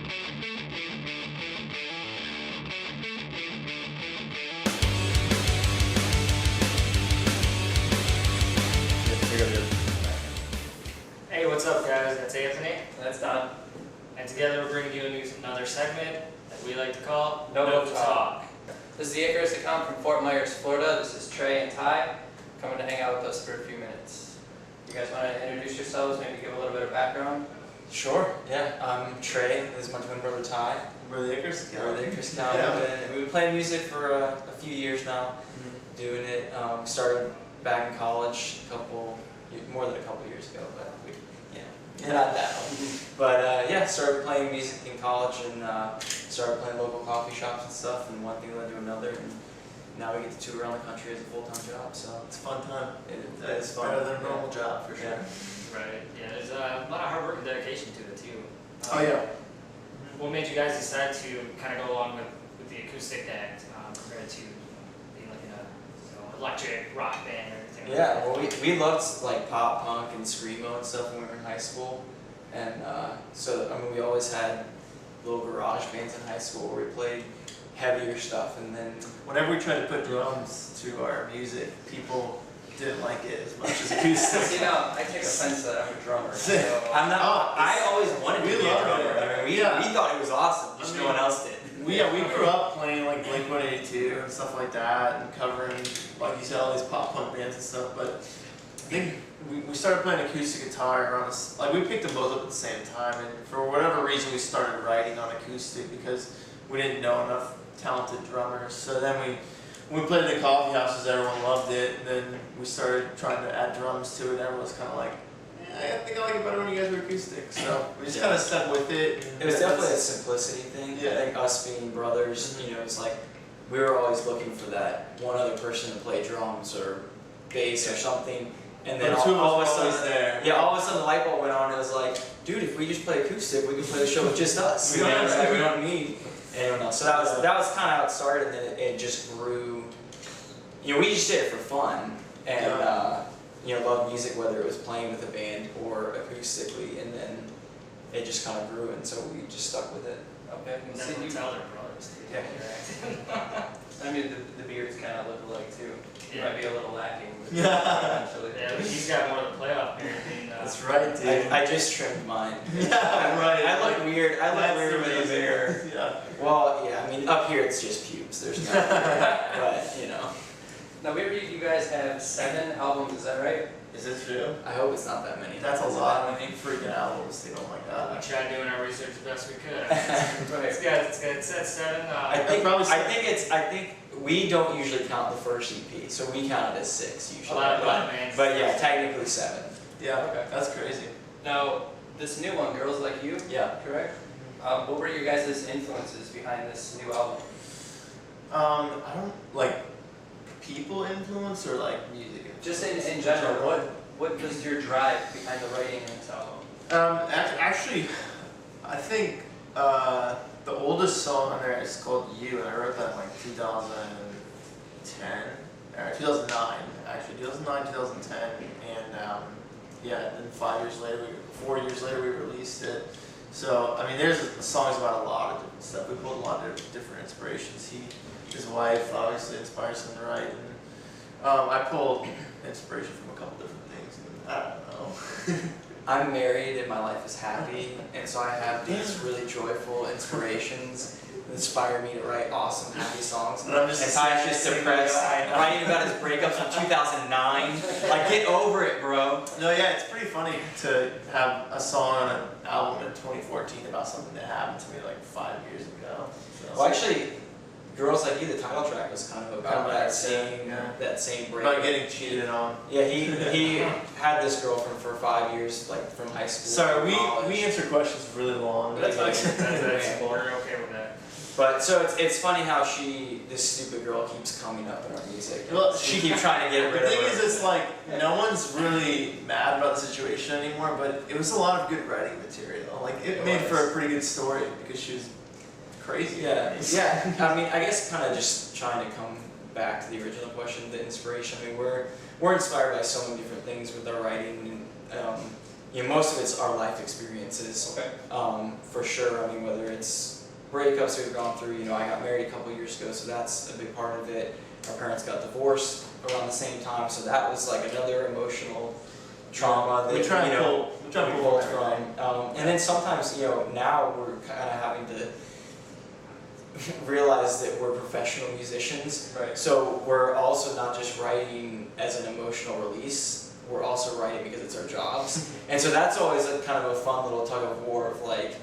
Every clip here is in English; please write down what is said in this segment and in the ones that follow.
Hey, what's up, guys? That's Anthony. That's Don. And together we're bringing you another segment that we like to call No Talk. This is the Icarus Account from Fort Myers, Florida. This is Trey and Ty coming to hang out with us for a few minutes. You guys want to introduce yourselves, maybe give a little bit of background? Sure, yeah. I'm Trey. This is my twin brother Ty. We're the Icarus Account. We're the Icarus Account. Yeah. We've been playing music for a few years now, doing it. Started back in college more than a couple years ago, but not that long. But yeah, started playing music in college and started playing local coffee shops and stuff, and one thing led to another, and now we get to tour around the country as a full-time job, so It's a fun time. it's fun. Better than a normal job, for sure. Right. Yeah, there's a lot of hard work and dedication to it, too. Oh, yeah. What made you guys decide to kind of go along with the acoustic act compared to being like in a electric rock band or anything like Yeah, that? well, we loved like pop punk and screamo and stuff when we were in high school, and so I mean we always had little garage bands in high school where we played heavier stuff, and then Whenever we tried to put drums to our music, people didn't like it as much as acoustic. See, now, I take offense that I'm a drummer. So I'm not. I always wanted to we be a loved drummer. it. I mean, we Yeah. thought it was awesome, just I no mean, one else did. We grew up playing like Blink-182 and stuff like that, and covering, like you said, all these pop punk bands and stuff. But I think we started playing acoustic guitar around like we picked them both up at the same time, and for whatever reason we started writing on acoustic because we didn't know enough talented drummers. So then when we played in the coffee houses, everyone loved it, and then we started trying to add drums to it, and everyone was kind of like, yeah, I think I like it better when you guys were acoustic. So we just kind of stuck with it. It was definitely a simplicity thing. Yeah. I think us being brothers, you know, it's like we were always looking for that one other person to play drums or bass or something, and then But two of all of us a were always sudden, there. yeah, all of a sudden the light bulb went on. And it was like, dude, if we just play acoustic, we can play the show with just us. We don't have to- we don't need anyone else. So that was kind of how it started, and then it just grew. You know, we just did it for fun, and you know, loved music, whether it was playing with a band or acoustically, and then it just kind of grew, and so we just stuck with it. Okay. And See, then you, tell their brothers too. Yeah. I mean, the beards kind of look alike too. Yeah. Might be a little lacking. But Yeah. eventually. Yeah, but he's got more of the playoff beard than That's right, dude. I just trimmed mine. Yeah, right. I look weird. I look That's weird with a amazing. beard. Yeah. Well, yeah. I mean, up here it's just pubes. There's no, but you know, Now we read you guys have 7 albums. Is that right? Is this true? I hope it's not that many. That's a Is it lot. that many? Freaking albums, dude. Oh my we god. tried doing our research the best we could. Right. It's got 7. I think we don't usually count the first EP, so we count it as 6 A usually. lot of bands. But yeah, technically 7. Yeah. Okay. That's crazy. Now this new one, Girls Like You. Yeah. Correct. What were your guys' influences behind this new album? I don't like people influence or like music influence. Just in general, what was your drive behind the writing in this album? Actually, I think the oldest song on there is called "You," and I wrote that in like 2010 or 2009, actually 2009, 2010, and yeah, and then 4 years later, we released it. So I mean, there's songs about a lot of different stuff. We pulled a lot of different inspirations. His wife obviously inspires him to write, and I pulled inspiration from a couple different things. And I don't know. I'm married and my life is happy, and so I have these really joyful inspirations that inspire me to write awesome, happy songs. And I'm just Ty's just depressed, writing about his breakups in 2009. Like, get over it, bro. No, yeah, it's pretty funny to have a song on an album in 2014 about something that happened to me like 5 years ago. So. Well, actually, Girls Like You, the title track, was kind of about that same breakup. About getting cheated on. Yeah, he had this girlfriend for 5 years, like from high school. Sorry, to we answer questions really long. That's Okay. fine. We're okay with that. But so it's funny how this stupid girl keeps coming up in our music. Well, She keeps trying to get The rid of thing her. is, it's like no one's really mad about the situation anymore, but it was a lot of good writing material. Like it made for a pretty good story because she was crazy. Yeah. I mean, I guess kind of just trying to come back to the original question, the inspiration. I mean, we're inspired by so many different things with our writing, and most of it's our life experiences. Okay. For sure. I mean, whether it's breakups we've gone through, I got married a couple years ago, so that's a big part of it. Our parents got divorced around the same time, so that was like another emotional trauma that we try to pull pulled from. And then sometimes, now we're kind of having to realize that we're professional musicians. Right. So we're also not just writing as an emotional release, we're also writing because it's our jobs. And so that's always a kind of a fun little tug of war of like,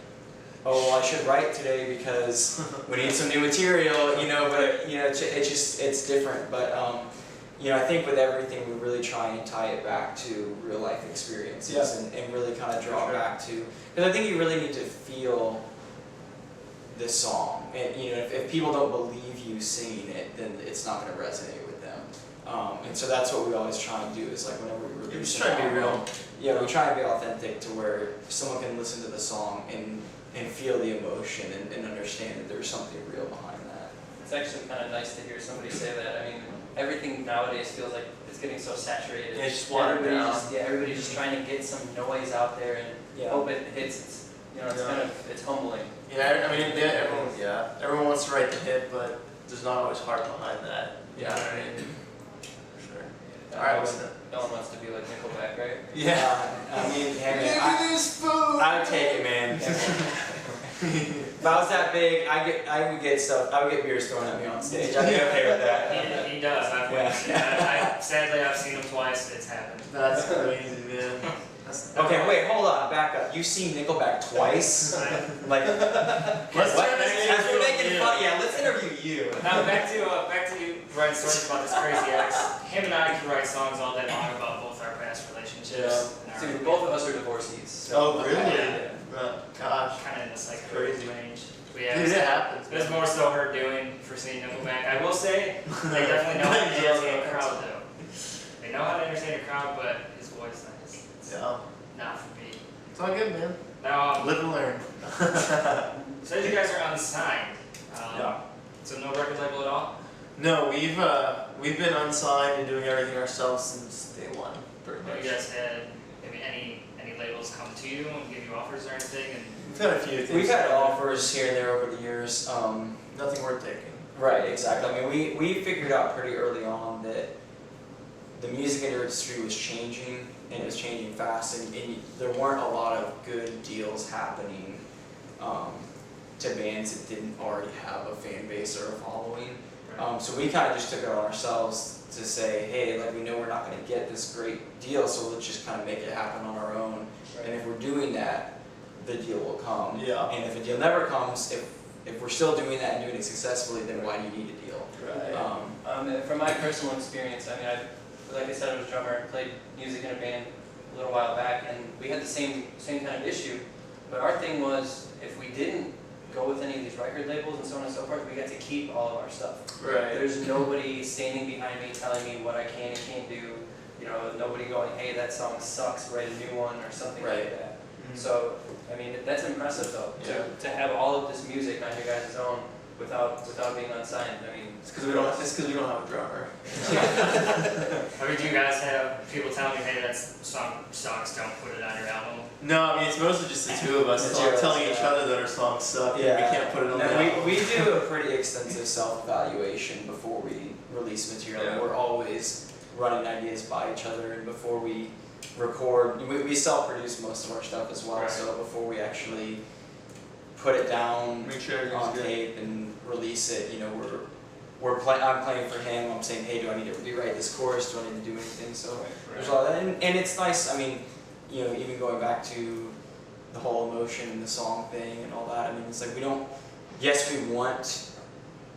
oh, well, I should write today because we need some new material, but it's different. But I think with everything we really try and tie it back to real life experiences and really kind of draw back to, because I think you really need to feel the song. And if people don't believe you singing it, then it's not going to resonate with them. And so that's what we always try and do is like whenever we release just try to be real. Yeah, we try and be authentic to where someone can listen to the song and feel the emotion and understand that there's something real behind that. It's actually kind of nice to hear somebody say that. I mean, everything nowadays feels like it's getting so saturated. Yeah, it's just watered down. Everybody's just trying to get some noise out there and hope it hits. It's kind of, it's humbling. Yeah, I mean, everyone wants to write the hit, but there's not always heart behind that. You know what I mean? For sure. All right, no one wants to be like Nickelback, right? Yeah. I mean, hey, Give me this food. I would take it, man. If I was that big, I would get beers thrown at me on stage. I'd be okay with that. He does. Sadly, I've seen him twice. It's happened. That's crazy, man. Okay, wait, hold on, back up. You've seen Nickelback twice? Like, Let's turn this as we're making into fun, let's interview you. Now back to you writing stories about this crazy ex. Him and I can write songs all day long about both our past relationships. And our, Dude, both of us are divorcees. So Oh, really? Yeah. Gosh. kind of in this like Crazy. range. Dude, it happens. It was more so her doing for seeing Nickelback. I will say they definitely know how to entertain a crowd though. They know how to entertain a crowd, but his voice it's Yeah. not for me. It's all good, man. Now, Live and learn. so you guys are unsigned. Yeah. So no record label at all? No, we've been unsigned and doing everything ourselves since day one, pretty Have much. you guys had maybe any labels come to you and give you offers or anything? And We've had a few things. We've had offers here and there over the years. Nothing worth taking. Right, exactly. I mean, we figured out pretty early on that the music industry was changing, and it was changing fast, and there weren't a lot of good deals happening to bands that didn't already have a fan base or a following. So we kind of just took it on ourselves to say, hey, like we know we're not going to get this great deal, so let's just kind of make it happen on our own. Right. And if we're doing that, the deal will come. Yeah. And if a deal never comes, if we're still doing that and doing it successfully, then why do you need a deal? Right. From my personal experience, I mean, like I said, I was a drummer, played music in a band a little while back, and we had the same kind of issue. But our thing was, if we didn't go with any of these record labels and so on and so forth, we got to keep all of our stuff. Right. There's nobody standing behind me telling me what I can and can't do. Nobody going, hey, that song sucks, write a new one or something like that. Mhm. So, I mean, that's impressive though, to have all of this music on your guys' own without being unsigned. I mean, It's because we don't have a drummer. I mean, do you guys have people telling you, hey, that song sucks, don't put it on your album? No, I mean it's mostly just the two of us The two of us, telling each yeah. other that our songs suck. Yeah. And we can't put it on the No, album. we do a pretty extensive self-evaluation before we release material. Yeah. We're always running ideas by each other, and before we record, we self-produce most of our stuff as well. Right. So before we actually put it down Make sure everything's on good. tape and release it, I'm playing for him. I'm saying, hey, do I need to rewrite this chorus? Do I need to do anything? So there's a lot of that, and it's nice. I mean, even going back to the whole emotion and the song thing and all that. I mean, it's like yes, we want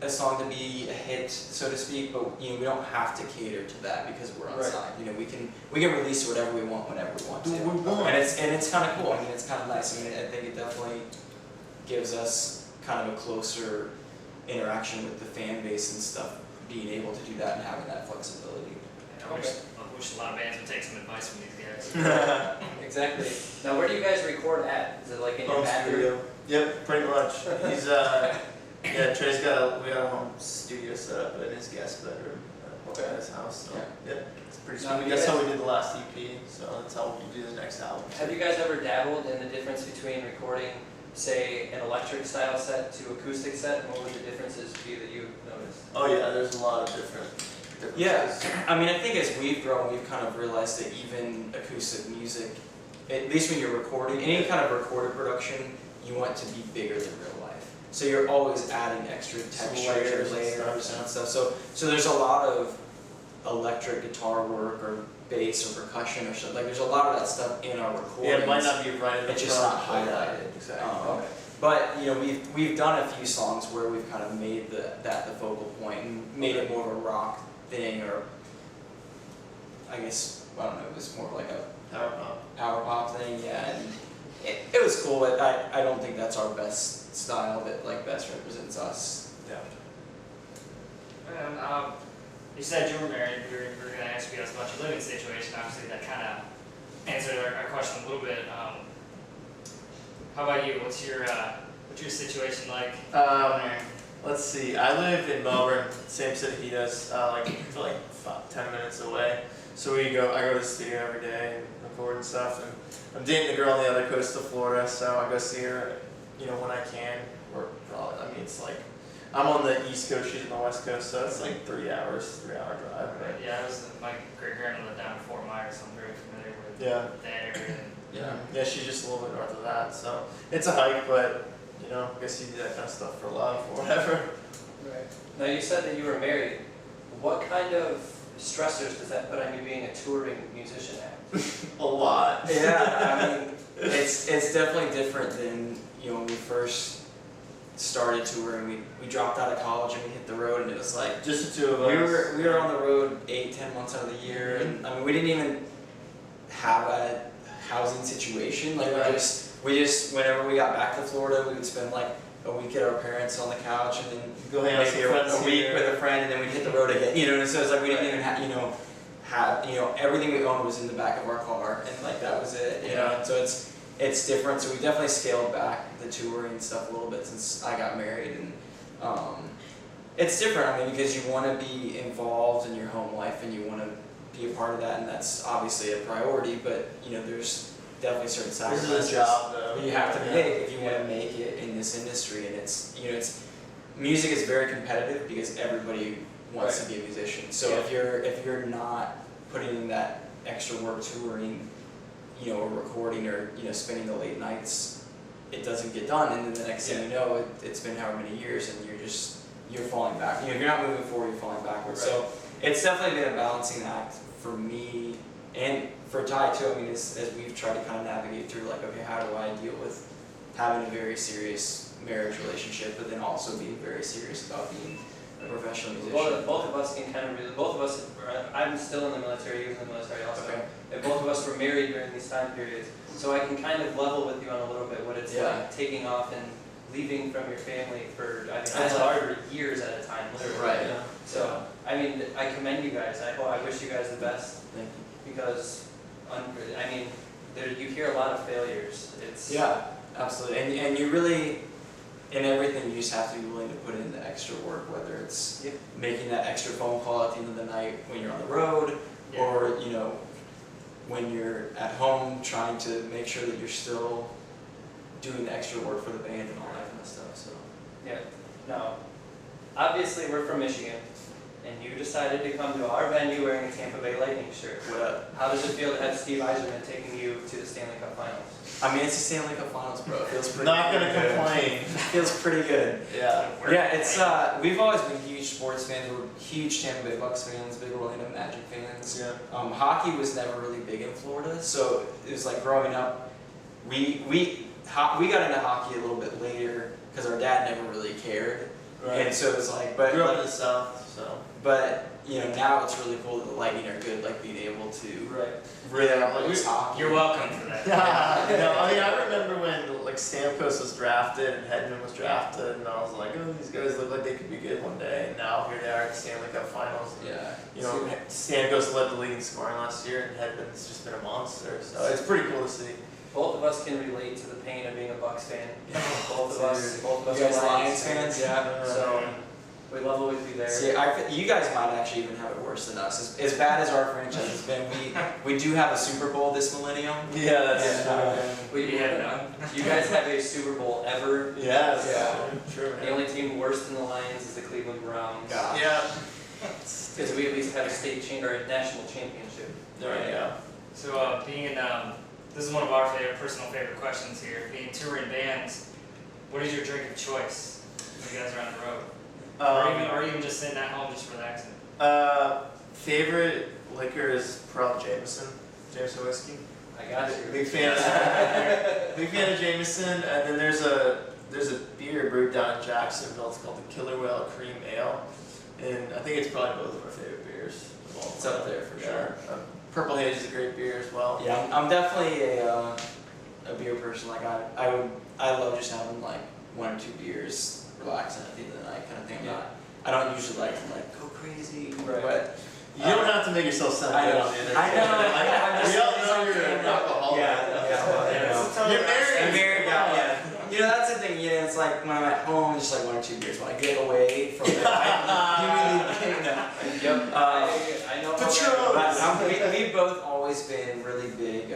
a song to be a hit, so to speak, but we don't have to cater to that because we're unsigned. We can release whatever we want whenever we want to. Do we want. And it's kind of cool. I mean, it's kind of nice. I mean, I think it definitely gives us kind of a closer interaction with the fan base and stuff, being able to do that and having that flexibility. I wish a lot of bands would take some advice from these guys. exactly. Now, where do you guys record at? Is it like in your Home bathroom? studio. Yep, pretty much. He's we got a home studio set up in his guest bedroom. Okay. at his house. So Yeah. it's pretty Now, sweet. you That's how guys- we did the last EP. So that's how we do the next album. Have you guys ever dabbled in the difference between recording, say, an electric style set to acoustic set? And what would the differences be that you noticed? Oh yeah, there's a lot of differences. Yeah, I mean, I think as we've grown, we've kind of realized that even acoustic music, at least when you're recording, any kind of recorded production, you want to be bigger than real life. So you're always adding extra textures, layers and stuff. So there's a lot of electric guitar work or bass or percussion or something. Like there's a lot of that stuff in our recordings. Yeah, it might not be right in the It's just front, not but yeah, highlighted. Exactly. Okay. But you know, we've done a few songs where we've kind of made that the focal point and made it more of a rock thing, or I guess I don't know, it was more like a power pop thing, yeah. And it was cool, but I don't think that's our best style that like best represents us. Yeah. And, you said you were married. We were going to ask you guys about your living situation. Obviously, that kind of answered our question a little bit. How about you? What's your situation like? Let's see. I live in Melbourne, same city he does, like 10 minutes away. So I go to the studio every day and record and stuff. And I'm dating a girl on the other coast of Florida, so I go see her, when I can. Or probably, it's like I'm on the East Coast, she's on the West Coast, so it's like 3-hour drive. Right? Yeah, my great grandmother lived down in Fort Myers, so I'm very familiar with that area. Yeah. Yeah, she's just a little bit north of that, so it's a hike, but I guess you do that kind of stuff for love or whatever. Right. Now you said that you were married. What kind of stressors does that put on you being a touring musician now? A lot. Yeah, I mean, it's definitely different than when we first started touring. We dropped out of college and we hit the road, and it was like Just the two of us. we were on the road 8-10 months out of the year, and I mean we didn't even have a housing situation. Like we just whenever we got back to Florida, we would spend like a week at our parents on the couch, and then Go hang out with your friends a week here. with a friend, and then we'd hit the road again. And so it's like we didn't even have everything we owned was in the back of our car, and like that was it. And so it's different. So we definitely scaled back the touring and stuff a little bit since I got married, and it's different. I mean, because you want to be involved in your home life and you want to be a part of that, and that's obviously a priority. But there's definitely certain This sacrifices is a job, though. you have to make if you want to make it in this industry. And it's music is very competitive because everybody wants to be a musician. So if you're not putting in that extra work touring, or recording, or spending the late nights, it doesn't get done. And then the next thing you know, it's been however many years, and you're falling back. If you're not moving forward, you're falling backwards. Right. So it's definitely been a balancing act for me and for Ty too. I mean, as we've tried to kind of navigate through, like, okay, how do I deal with having a very serious marriage relationship, but then also being very serious about being a professional musician. Both of us can kind of really, both of us, I'm still in the military, you in the military also, Okay. and both of us were married during these time periods, so I can kind of level with you on a little bit what it's like taking off and leaving from your family for, I mean, it's hard for years at a time, literally. Right. So, I mean, I commend you guys, I wish you guys the best, Thank you. because, I mean, you hear a lot of failures, it's... Yeah, absolutely. And you really, in everything, you just have to be willing to put in the extra work, whether it's making that extra phone call at the end of the night when you're on the road, or when you're at home trying to make sure that you're still doing the extra work for the band and all that kind of stuff. So Yeah. Now, obviously we're from Michigan, and you decided to come to our venue wearing a Tampa Bay Lightning shirt. what up? How does it feel to have Steve Yzerman taking you to the Stanley Cup Finals? I mean, it's the Stanley Cup Finals, bro. It feels pretty Not gonna good. complain. It feels pretty good. Yeah. Yeah, it's we've always been huge sports fans. We're huge Tampa Bay Bucks fans, big Orlando Magic fans. Yeah. Hockey was never really big in Florida, so it was like growing up, we got into hockey a little bit later because our dad never really cared, and so it was like, but Grew up like, in the South, so. but now it's really cool that the Lightning are good, like being able to really embrace hockey. You're welcome for that. I remember when like Stamkos was drafted and Hedman was drafted, and I was like, oh, these guys look like they could be good one day. And now here they are at the Stanley Cup Finals. Yeah. Stamkos led the league in scoring last year, and Hedman's just been a monster. So it's pretty cool to see. Both of us can relate to the pain of being a Bucks fan. Both of us You guys are Lions fans? Yeah. So, We love what we do there. See, you guys might actually even have it worse than us. As bad as our franchise has been, we do have a Super Bowl this millennium. Yeah, that's We have none. You guys have a Super Bowl ever. yeah, The true. only team worse than the Lions is the Cleveland Browns. God. Yeah. Because we at least have a state or a national championship. There you go. So being in, this is one of our personal favorite questions here. Being touring bands, what is your drink of choice when you guys are on the road? Or even just sitting at home, just relaxing? Favorite liquor is probably Jameson whiskey. I got you. Big fan of big fan of Jameson, and then there's a beer brewed down in Jacksonville. It's called the Killer Whale Cream Ale, and I think it's probably both of our favorite beers. of all It's time. up there for sure. Purple Haze is a great beer as well. Yeah, I'm definitely a beer person. Like I love just having like 1 or 2 beers, relaxing at the end of the night kind of thing. Yeah. I don't usually like to like go crazy, Right. but You don't have to make yourself sound I good know. on the internet. I know. We all know you're an alcoholic. You're married. I'm married, yeah. You know, that's the thing, you know, it's like when I'm at home, just like 1 or 2 beers. When I get away from it, I immediately, you know. Yep. I know. But we've both always been really big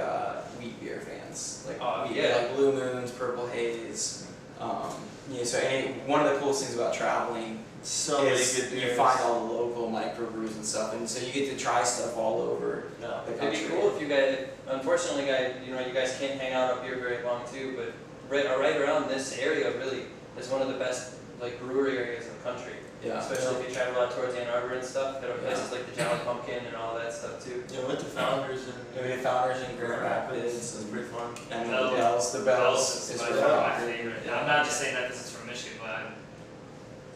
wheat beer fans. Like, wheat beer, like Blue Moons, Purple Haze. You know, so one of the coolest things about traveling So many is good beers. you find all the local microbrews and stuff, and so you get to try stuff all over No. the It'd country. be cool if you guys, unfortunately, you guys can't hang out up here very long too, but right around this area really is one of the best like brewery areas in the country. Yeah. Especially if you travel out towards Ann Arbor and stuff. There are Yeah. places like the Jolly Pumpkin and all that stuff too. Yeah, with the founders and We have Founders in Grand Rapids, It's pretty fun. and Bells. the Bells is is by really far my popular. favorite. Yeah. I'm not just saying that because it's from Michigan, but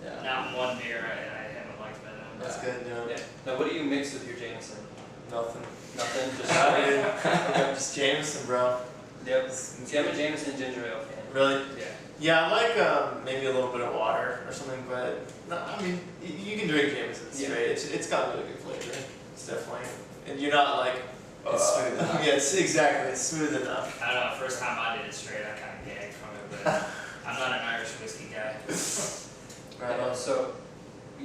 Yeah. not one beer I haven't liked by them. That's good, yeah. Yeah. Now, what do you mix with your Jameson? Nothing. Nothing. Just Just Jameson, bro. Yep. See, I'm a Jameson ginger ale fan. Really? Yeah. Yeah, I like maybe a little bit of water or something, but no, I mean, you can drink Jameson straight. It's got really good flavor. It's definitely, and you're not like. It's smooth enough. Yeah, it's smooth enough. I don't know, first time I did it straight, I kind of gagged from it, but I'm not an Irish whiskey guy. Right. So,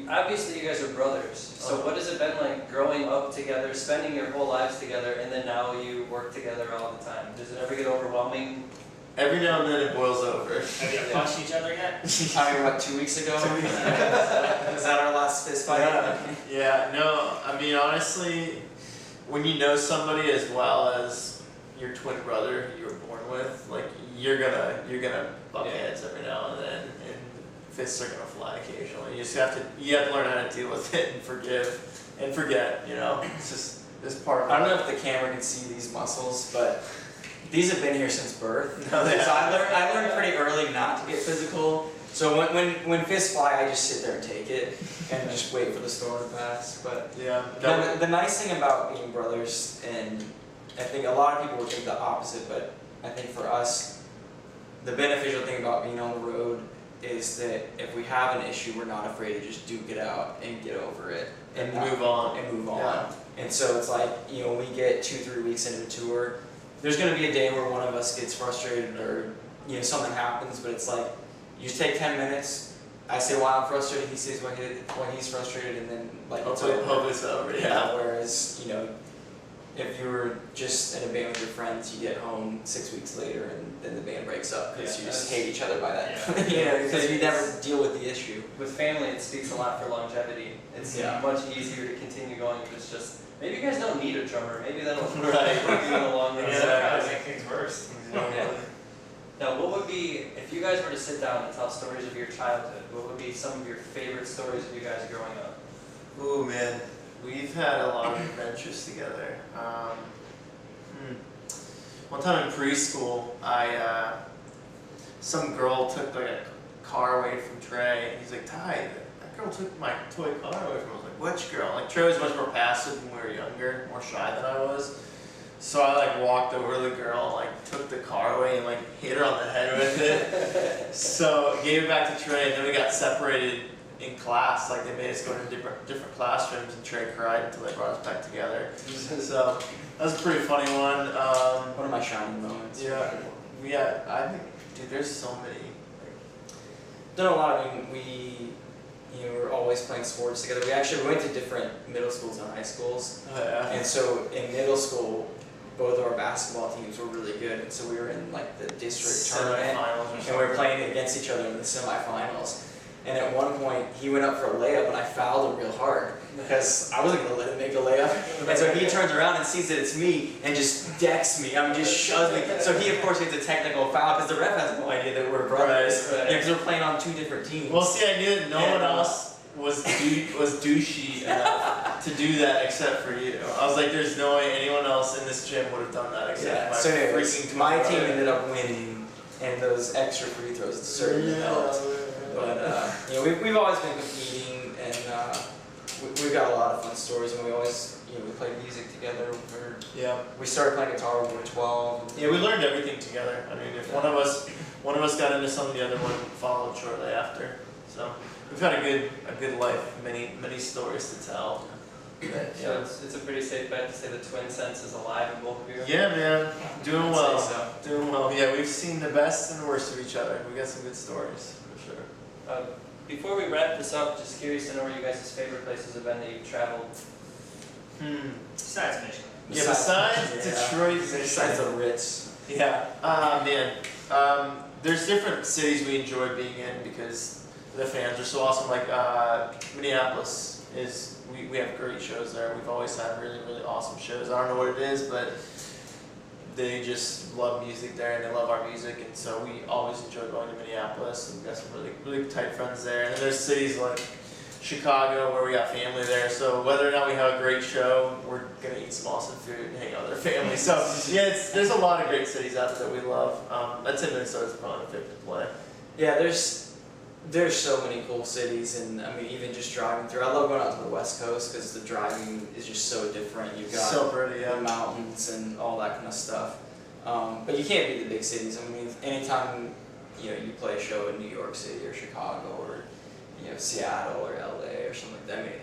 obviously, you guys are brothers. So, what has it been like growing up together, spending your whole lives together, and then now you work together all the time? Does it ever get overwhelming? Every now and then it boils over. Have you punched each other yet? I mean, what, 2 weeks ago? 2 weeks Is that our last fist fight? Yeah, no, I mean, honestly, when you know somebody as well as your twin brother who you were born with, like, you're gonna butt Yeah. heads every now and then, and fists are gonna fly occasionally. You just have to learn how to deal with it and forgive and forget, you know? It's part of I don't know life. if the camera can see these muscles, but these have been here since birth. No, they So haven't. I learned pretty early not to get physical. So when fists fly, I just sit there and take it and just wait for the storm to pass. But Yeah. the nice thing about being brothers, and I think a lot of people would think the opposite, but I think for us, the beneficial thing about being on the road is that if we have an issue, we're not afraid to just duke it out and get over it And not- move on. and move on. Yeah. And so it's like, you know, we get 2-3 weeks into a tour, there's gonna be a day where one of us gets frustrated or, you know, something happens, but it's like, you just take 10 minutes, I say why I'm frustrated, he says why he's frustrated, and then like it's over. Hopefully it's over, yeah. Yeah, whereas, you know, if you were just in a band with your friends, you get home 6 weeks later and then the band breaks up because Yeah, you just that's- hate each other by that. Yeah. You know, because you never deal with the issue. With family, it speaks a lot for longevity. It's Yeah. much easier to continue going if it's just, maybe you guys don't need a drummer, maybe that'll Right. work you in the long run. Yeah, that probably make things worse. Exactly. Now, what would be, if you guys were to sit down and tell stories of your childhood, what would be some of your favorite stories of you guys growing up? Ooh, man, we've had a lot of adventures together. One time in preschool, some girl took like a car away from Trey, and he's like, Ty, that girl took my toy car away from me. I was like, which girl? Like, Trey was much more passive when we were younger, more shy than I was. So I like walked over to the girl and like took the car away and like hit her on the head with it. So I gave it back to Trey, and then we got separated in class. Like they made us go to different classrooms, and Trey cried until they brought us back together. So that was a pretty funny one. One of my shining moments. Yeah, I think, dude, there's so many. Done a lot. I mean, you know, we were always playing sports together. We went to different middle schools and high schools. Oh, yeah. And so in middle school, both of our basketball teams were really good. And so we were in like the district tournament. Semifinals. And we were playing against each other in the semifinals. And at one point, he went up for a layup, and I fouled him real hard because I wasn't going to let him make a layup. And so he turns around and sees that it's me and just decks me. I mean, just shoves me. So he, of course, gets a technical foul because the ref has no idea that we're brothers. Right. Because we're playing on two different teams. Well, see, I knew that no one else was douchey enough to do that except for you. I was like, there's no way anyone else in this gym would have done that except my so anyways, freaking my brother. team ended up winning, and those extra free throws certainly helped. But you know, we've always been competing, and we've got a lot of fun stories. And we always, you know, we play music together. We started playing guitar when we were 12. Yeah, we learned everything together. I mean, if one of us got into something, the other one followed shortly after. So we've had a good life, many stories to tell. So it's a pretty safe bet to say the twin sense is alive in both of you. Yeah, man, doing I'd well. say so. Doing well. Yeah, we've seen the best and worst of each other. We got some good stories for sure. Before we wrap this up, just curious to know where you guys' favorite places have been that you've traveled. Besides Michigan. Yeah, besides Detroit, Besides the Ritz. Yeah, man. There's different cities we enjoy being in because the fans are so awesome. Like Minneapolis is, we have great shows there. We've always had really awesome shows. I don't know what it is, but they just love music there and they love our music, and so we always enjoy going to Minneapolis. And we've got some really tight friends there. And then there's cities like Chicago where we got family there. So whether or not we have a great show, we're gonna eat some awesome food and hang out with our family. So yeah, there's a lot of great cities out there that we love. I'd say Minnesota's probably my favorite to play. Yeah, there's so many cool cities, and I mean, even just driving through. I love going out to the West Coast because the driving is just so different. You've got So pretty, the mountains and all that kind of stuff. But you can't beat the big cities. I mean, anytime you play a show in New York City or Chicago or Seattle or LA or something like that. I mean,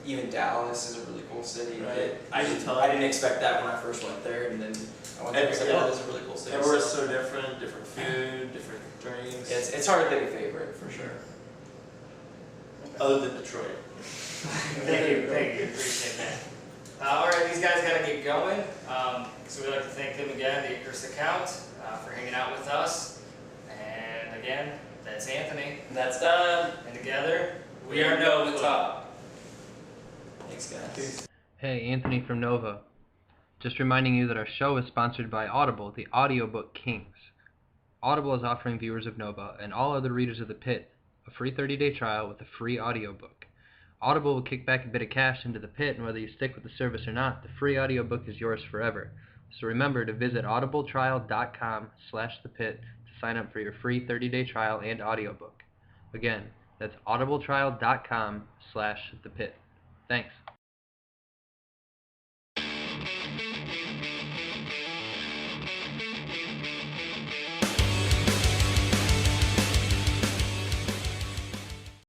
even Dallas is a really cool city. Right. I didn't expect that when I first went there, and then I went there and said, "Oh, this is a really cool city." Everywhere's so different food, different drinks. It's hard to pick a favorite for sure. Other than Detroit. Thank you, appreciate that. Alright, these guys gotta get going. So we'd like to thank them again, the Icarus Account, for hanging out with us. And again, that's Anthony. And that's done. And together, We are Nova Top. Thanks, guys. Peace. Hey, Anthony from Nova. Just reminding you that our show is sponsored by Audible, the audiobook kings. Audible is offering viewers of Nova and all other readers of The Pit a free 30-day trial with a free audiobook. Audible will kick back a bit of cash into the pit, and whether you stick with the service or not, the free audiobook is yours forever. So remember to visit audibletrial.com/thepit to sign up for your free 30-day trial and audiobook. Again, that's audibletrial.com/thepit. Thanks.